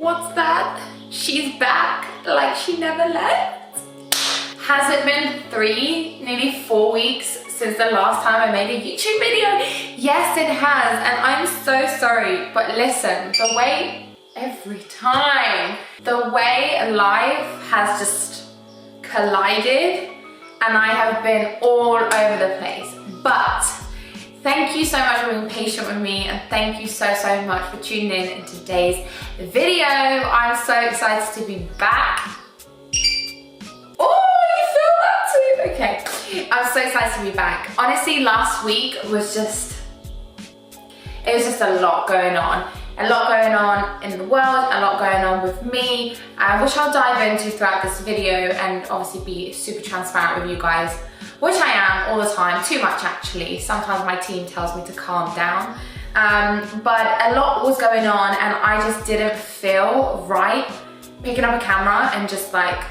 What's that? She's back like she never left. Has it been nearly 4 weeks since the last time I made a YouTube video? Yes, it has, and I'm so sorry. But listen, every time, the way life has just collided and I have been all over the place. But thank you so much for being patient with me, and thank you so much for tuning in today's video. I'm so excited to be back. Oh, you feel that too? Okay, I'm so excited to be back. Honestly, last week was just a lot going on. A lot going on in the world, a lot going on with me, which I'll dive into throughout this video and obviously be super transparent with you guys, which I am all the time, too much actually. Sometimes my team tells me to calm down, but a lot was going on and I just didn't feel right picking up a camera and just like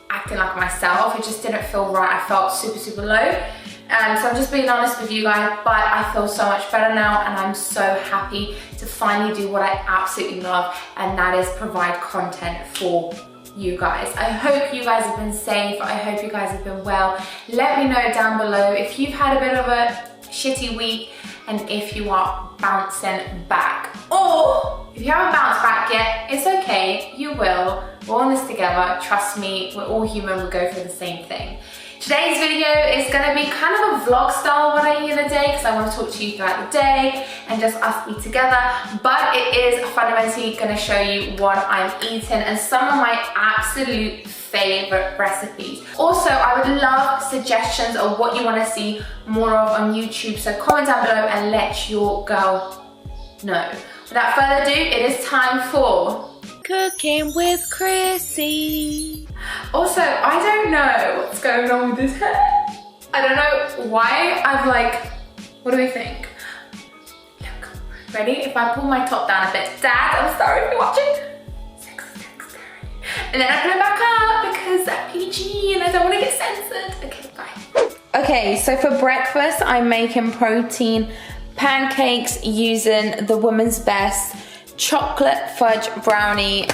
acting like myself. It just didn't feel right. I felt super low. So I'm just being honest with you guys, but I feel so much better now and I'm so happy to finally do what I absolutely love, and that is provide content for you guys. I hope you guys have been safe. I hope you guys have been well. Let me know down below if you've had a bit of a shitty week and if you are bouncing back. Or if you haven't bounced back yet, it's okay, you will. We're on this together, trust me, we're all human, we go through the same thing. Today's video is going to be kind of a vlog style what I eat in a day, because I want to talk to you throughout the day and just us be together, but it is fundamentally going to show you what I'm eating and some of my absolute favorite recipes. Also, I would love suggestions of what you want to see more of on YouTube, so comment down below and let your girl know. Without further ado, it is time for Cooking with Krissy. Also, I don't know what's going on with this hair. I don't know why I've what do we think? Look, ready? If I pull my top down a bit, Dad, I'm sorry if you're watching. And then I put it back up because that's PG and I don't want to get censored. Okay, bye. Okay, so for breakfast, I'm making protein pancakes using the Woman's Best chocolate fudge brownie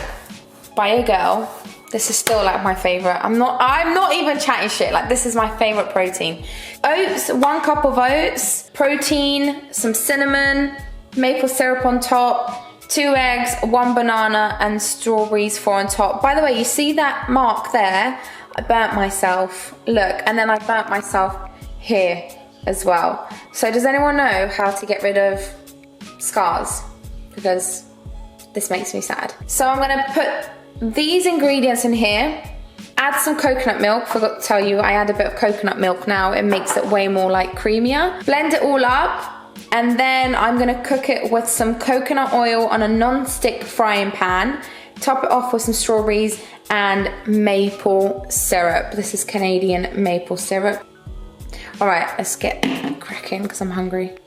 by a girl. This is still like my favorite. I'm not even chatting shit. Like, this is my favorite protein. Oats, 1 cup of oats, protein, some cinnamon, maple syrup on top, 2 eggs, 1 banana, and strawberries 4 on top. By the way, you see that mark there? I burnt myself. Look, and then I burnt myself here as well. So does anyone know how to get rid of scars? Because this makes me sad. So I'm gonna put these ingredients in here, add some coconut milk. Forgot to tell you, I add a bit of coconut milk now. It makes it way more creamier. Blend it all up, and then I'm gonna cook it with some coconut oil on a non-stick frying pan. Top it off with some strawberries and maple syrup. This is Canadian maple syrup. All right, let's get cracking because I'm hungry.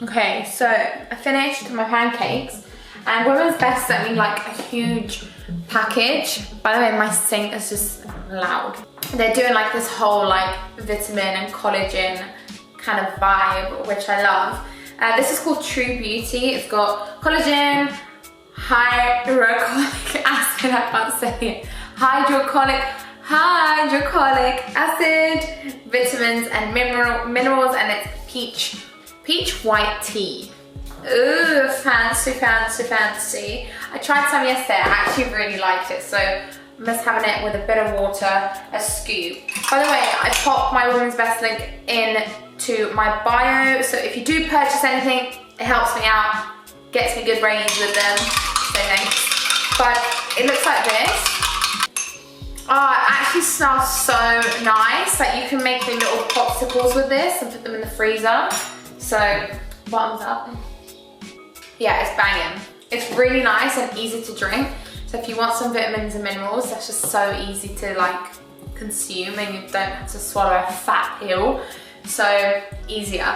Okay, so I finished my pancakes, and Women's Best sent me like a huge package. By the way, my sink is just loud. They're doing like this whole like vitamin and collagen kind of vibe, which I love. This is called True Beauty. It's got collagen, hydrochloric acid, I can't say it, hydrochloric acid, vitamins and minerals, and it's peach white tea. Ooh, fancy, fancy, fancy. I tried some yesterday, I actually really liked it, so I'm just having it with a bit of water, a scoop. By the way, I popped my Women's Best link into my bio, so if you do purchase anything, it helps me out, gets me good ratings with them, so thanks. But it looks like this. Oh, it actually smells so nice. Like you can make the little popsicles with this and put them in the freezer. So, bottoms up. Yeah, it's banging. It's really nice and easy to drink. So if you want some vitamins and minerals, that's just so easy to like consume, and you don't have to swallow a fat pill. So easier.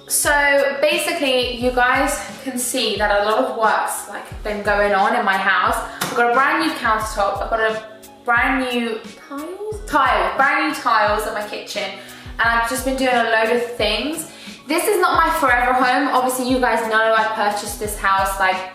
So basically, you guys can see that a lot of work's like been going on in my house. I've got a brand new countertop. I've got a brand new brand new tiles in my kitchen, and I've just been doing a load of things. This is not my forever home. Obviously, you guys know I purchased this house like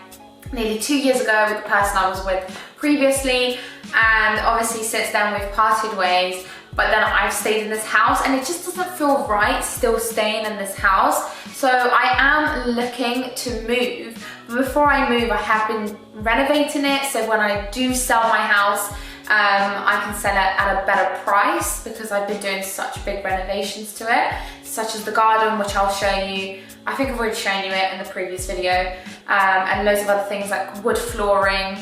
nearly 2 years ago with the person I was with previously, and obviously since then we've parted ways. But then I've stayed in this house, and it just doesn't feel right still staying in this house. So I am looking to move. But before I move, I have been renovating it, so when I do sell my house, I can sell it at a better price, because I've been doing such big renovations to it, such as the garden, which I'll show you. I think I've already shown you it in the previous video, and loads of other things like wood flooring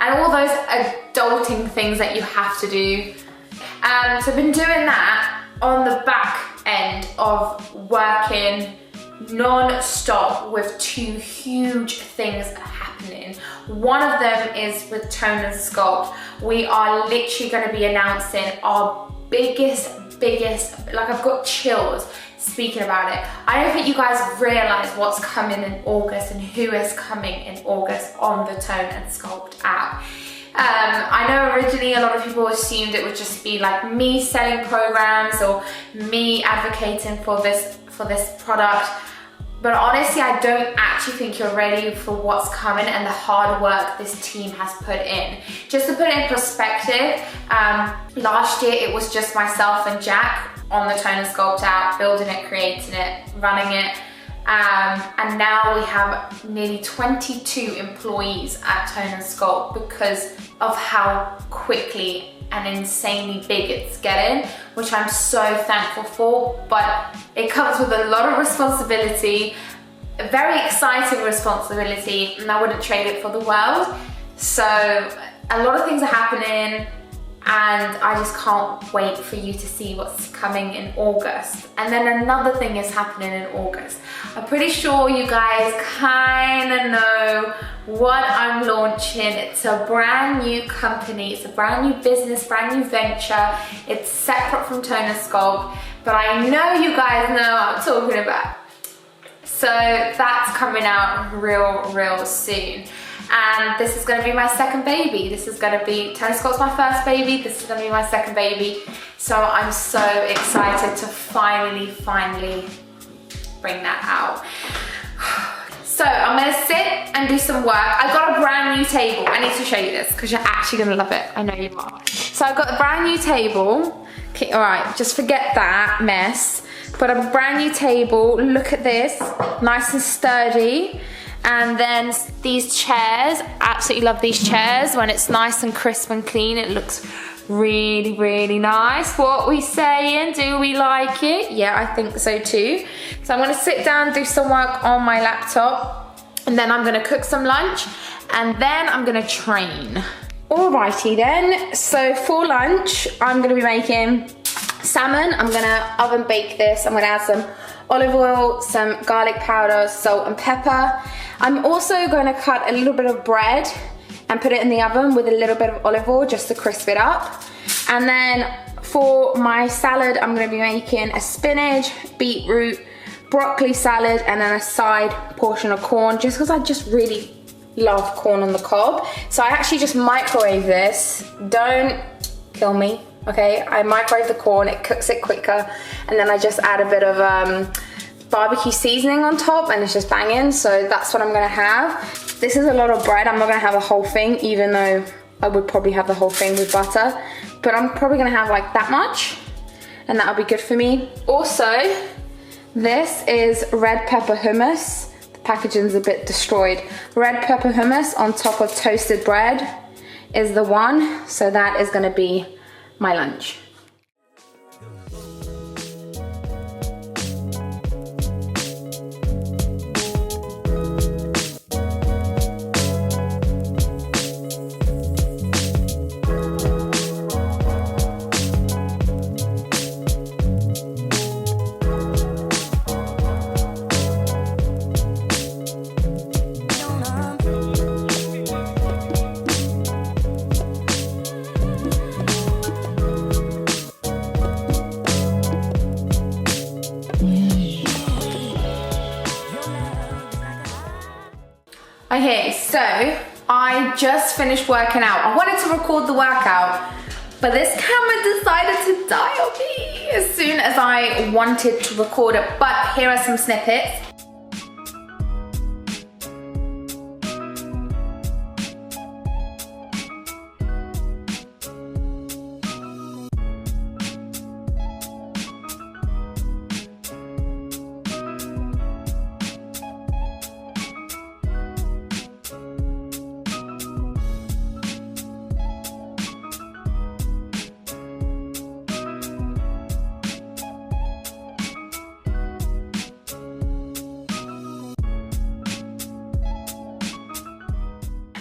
and all those adulting things that you have to do. So I've been doing that on the back end of working non-stop with 2 huge things happening. One of them is with Tone and Sculpt. We are literally going to be announcing our biggest, like I've got chills speaking about it. I don't think you guys realize what's coming in August and who is coming in August on the Tone and Sculpt app. I know originally a lot of people assumed it would just be like me selling programs or me advocating for this product, but honestly I don't actually think you're ready for what's coming and the hard work this team has put in. Just to put it in perspective, last year it was just myself and Jack on the Tone and Sculpt app, building it, creating it, running it. And now we have nearly 22 employees at Tone and Sculpt because of how quickly and insanely big it's getting, which I'm so thankful for. But it comes with a lot of responsibility, a very exciting responsibility, and I wouldn't trade it for the world. So a lot of things are happening, and I just can't wait for you to see what's coming in August. And then another thing is happening in August. I'm pretty sure you guys kind of know what I'm launching. It's a brand new company, it's a brand new business, brand new venture. It's separate from Tone and Sculpt, but I know you guys know what I'm talking about. So that's coming out real soon. And this is going to be my second baby. This is going to be, Tone and Sculpt's my first baby, this is going to be my second baby. So I'm so excited to finally bring that out. So I'm going to sit and do some work. I've got a brand new table. I need to show you this because you're actually going to love it. I know you are. So I've got a brand new table. Okay, all right, just forget that mess. But a brand new table. Look at this, nice and sturdy. And then these chairs, absolutely love these chairs. When it's nice and crisp and clean, it looks really nice. What we saying? Do we like it? Yeah, I think so too. So I'm gonna sit down, do some work on my laptop, and then I'm gonna cook some lunch, and then I'm gonna train. Alrighty then, so for lunch, I'm gonna be making salmon. I'm gonna oven bake this. I'm gonna add some olive oil, some garlic powder, salt and pepper. I'm also going to cut a little bit of bread and put it in the oven with a little bit of olive oil just to crisp it up. And then for my salad, I'm going to be making a spinach, beetroot, broccoli salad, and then a side portion of corn, just because I just really love corn on the cob. So I actually just microwave this. Don't kill me, okay? I microwave the corn, it cooks it quicker, and then I just add a bit of barbecue seasoning on top, and it's just banging. So that's what I'm gonna have. This is a lot of bread. I'm not gonna have the whole thing, even though I would probably have the whole thing with butter, but I'm probably gonna have like that much, and that'll be good for me. Also, this is red pepper hummus. The packaging's a bit destroyed. Red pepper hummus on top of toasted bread is the one. So that is gonna be my lunch. Okay, so I just finished working out. I wanted to record the workout, but this camera decided to die on me as soon as I wanted to record it. But here are some snippets.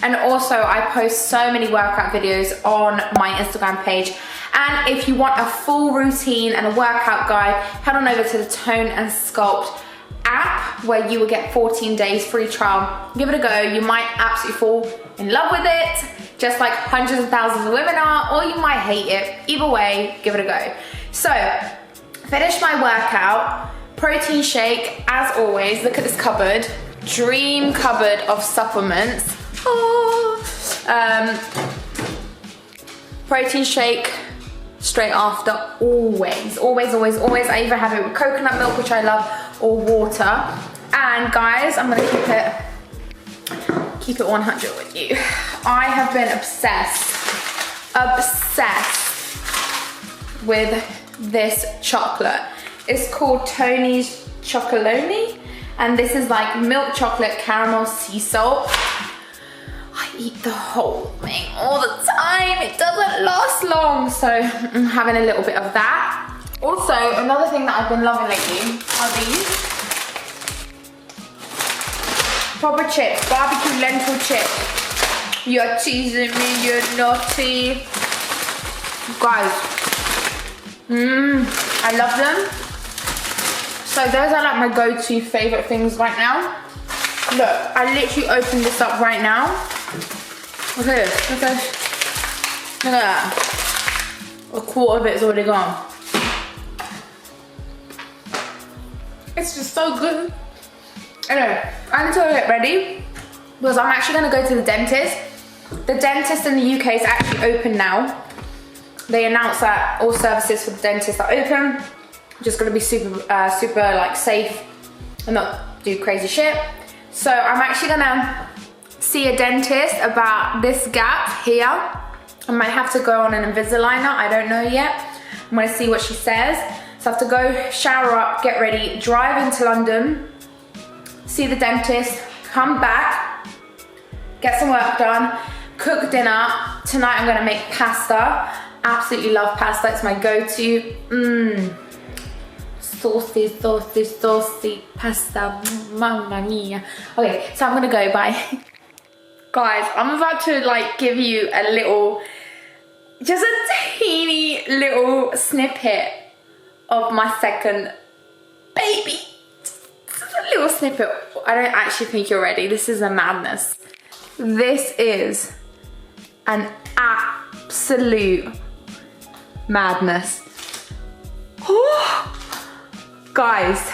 And also I post so many workout videos on my Instagram page. And if you want a full routine and a workout guide, head on over to the Tone and Sculpt app, where you will get 14 days free trial. Give it a go. You might absolutely fall in love with it, just like hundreds of thousands of women are, or you might hate it. Either way, give it a go. So, finished my workout, protein shake, as always. Look at this cupboard, dream cupboard of supplements. Protein shake straight after, always. I either have it with coconut milk, which I love, or water. And guys, I'm gonna keep it 100 with you. I have been obsessed with this chocolate. It's called Tony's Chocolonely, and this is like milk chocolate caramel sea salt. I eat the whole thing all the time. It doesn't last long, so I'm having a little bit of that. Also, another thing that I've been loving lately are these proper chips, barbecue lentil chips. You're teasing me, you're naughty. Guys, I love them. So those are like my go-to favorite things right now. Look, I literally opened this up right now. Look at this, look at that. A quarter of it's already gone. It's just so good. Anyway, I need to get ready because I'm actually gonna go to the dentist. The dentist in the UK is actually open now. They announced that all services for the dentist are open. Just gonna be super like safe and not do crazy shit. So I'm actually gonna see a dentist about this gap here. I might have to go on an Invisaligner, I don't know yet. I'm gonna see what she says. So I have to go shower up, get ready, drive into London, see the dentist, come back, get some work done, cook dinner. Tonight I'm gonna make pasta. Absolutely love pasta, it's my go-to. Saucy, saucy, saucy pasta, mamma mia. Okay, so I'm gonna go, bye. Guys, I'm about to like give you a little, just a teeny little snippet of my second baby. Just a little snippet. I don't actually think you're ready. This is a madness. This is an absolute madness. Oh, guys,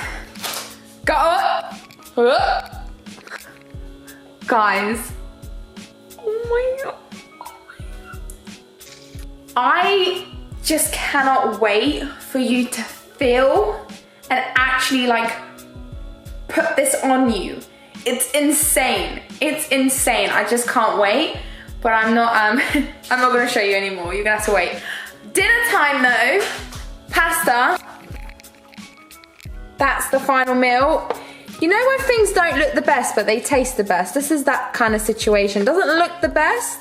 Guys, oh my god. I just cannot wait for you to feel and actually like put this on you. It's insane. It's insane. I just can't wait. But I'm not gonna show you anymore. You're gonna have to wait. Dinner time though. Pasta. That's the final meal. You know when things don't look the best, but they taste the best? This is that kind of situation. Doesn't look the best,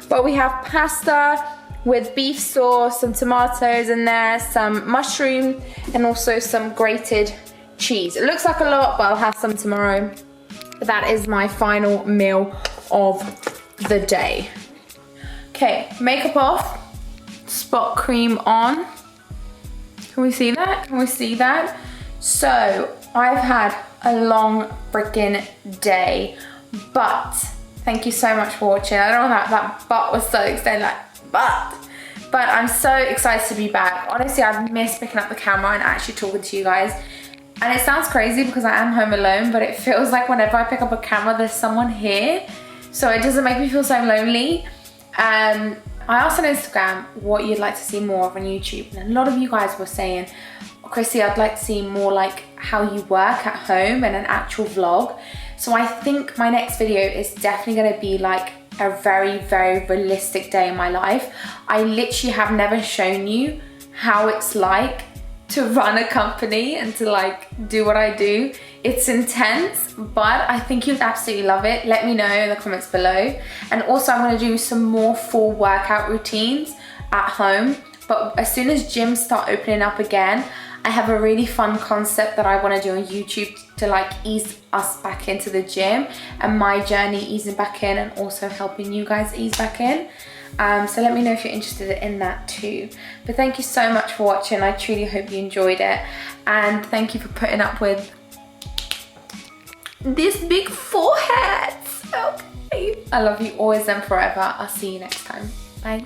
but we have pasta with beef sauce, some tomatoes in there, some mushroom, and also some grated cheese. It looks like a lot, but I'll have some tomorrow. But that is my final meal of the day. Okay, makeup off, spot cream on. Can we see that? Can we see that? So, I've had a long freaking day, but thank you so much for watching. I don't know that butt was so extended, like, but I'm so excited to be back. Honestly, I've missed picking up the camera and actually talking to you guys. And it sounds crazy because I am home alone, but it feels like whenever I pick up a camera, there's someone here. So it doesn't make me feel so lonely. I asked on Instagram what you'd like to see more of on YouTube. And a lot of you guys were saying, Krissy, I'd like to see more like how you work at home and an actual vlog. So I think my next video is definitely gonna be like a very, very realistic day in my life. I literally have never shown you how it's like to run a company and to like do what I do. It's intense, but I think you'd absolutely love it. Let me know in the comments below. And also I'm gonna do some more full workout routines at home. But as soon as gyms start opening up again, I have a really fun concept that I wanna do on YouTube to like ease us back into the gym and my journey easing back in and also helping you guys ease back in. So let me know if you're interested in that too. But thank you so much for watching. I truly hope you enjoyed it. And thank you for putting up with this big forehead. Okay. I love you always and forever. I'll see you next time. Bye.